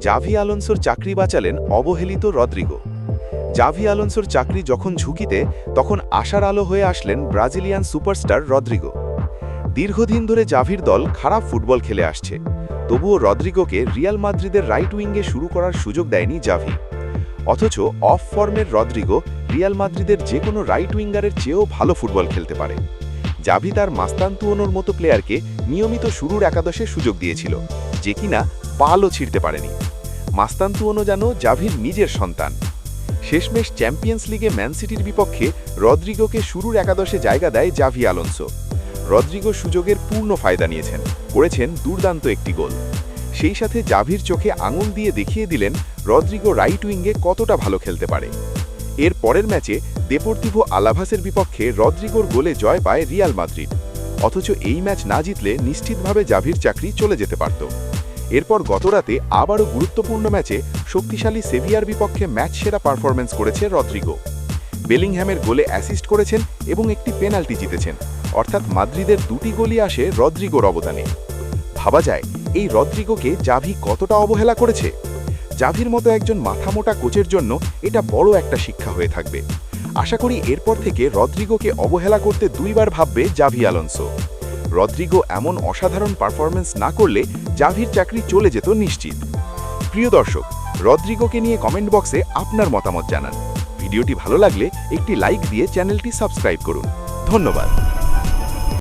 Xavi আলোনসোর চাকরি বাঁচালেন অবহেলিত Rodrigo. Xavi আলোনসোর চাকরি যখন ঝুঁকিতে, তখন আশার আলো হয়ে আসলেন ব্রাজিলিয়ান সুপারস্টার রদ্রিগো। দীর্ঘদিন ধরে জাভির দল খারাপ ফুটবল খেলে আসছে, তবুও রদ্রিগোকে রিয়াল মাদ্রিদের রাইট উইঙ্গে শুরু করার সুযোগ দেয়নি জাভি। অথচ অফ ফর্মের রদ্রিগো রিয়াল মাদ্রিদের যে কোনো রাইট উইঙ্গারের চেয়েও ভালো ফুটবল খেলতে পারে। জাভি তার মাস্তান্তুয়ানোর মতো প্লেয়ারকে নিয়মিত শুরুর একাদশে সুযোগ দিয়েছিল, যে কিনা পালও ছিঁড়তে পারেনি। মাস্তান্তুয়ানো যেন জাভির নিজের সন্তান। শেষমেশ চ্যাম্পিয়ন্স লিগে ম্যান সিটির বিপক্ষে রদ্রিগোকে শুরুর একাদশে জায়গা দেয় জাভি আলোনসো। রদ্রিগো সুযোগের পূর্ণ ফায়দা নিয়েছেন, করেছেন দুর্দান্ত একটি গোল। সেই সাথে জাভির চোখে আঙুল দিয়ে দেখিয়ে দিলেন রদ্রিগো রাইট উইঙ্গে কতটা ভালো খেলতে পারে। এর পরের ম্যাচে দেপোর্তিভো আলাভাসের বিপক্ষে রদ্রিগোর গোলে জয় পায় রিয়াল মাদ্রিদ। অথচ এই ম্যাচ না জিতলে নিশ্চিতভাবে জাভির চাকরি চলে যেতে পারত। এরপর গতরাতে আবারও গুরুত্বপূর্ণ ম্যাচে শক্তিশালী সেভিয়ার বিপক্ষে ম্যাচ সেরা পারফরম্যান্স করেছে রদ্রিগো। বেলিংহ্যামের গোলে অ্যাসিস্ট করেছেন এবং একটি পেনাল্টি জিতেছেন, অর্থাৎ মাদ্রিদের দুটি গোলই আসে রদ্রিগোর অবদানে। ভাবা যায় এই রদ্রিগোকে জাভি কতটা অবহেলা করেছে। জাভির মতো একজন মাথামোটা কোচের জন্য এটা বড় একটা শিক্ষা হয়ে থাকবে। আশা করি এরপর থেকে রদ্রিগোকে অবহেলা করতে দুইবার ভাববে জাভি আলোনসো। রদ্রিগো এমন অসাধারণ পারফরম্যান্স না করলে জাভির চাকরি চলে যেত নিশ্চিত। প্রিয় দর্শক, রদ্রিগোকে নিয়ে কমেন্ট বক্সে আপনার মতামত জানান। ভিডিওটি ভালো লাগলে একটি লাইক দিয়ে চ্যানেলটি সাবস্ক্রাইব করুন। ধন্যবাদ।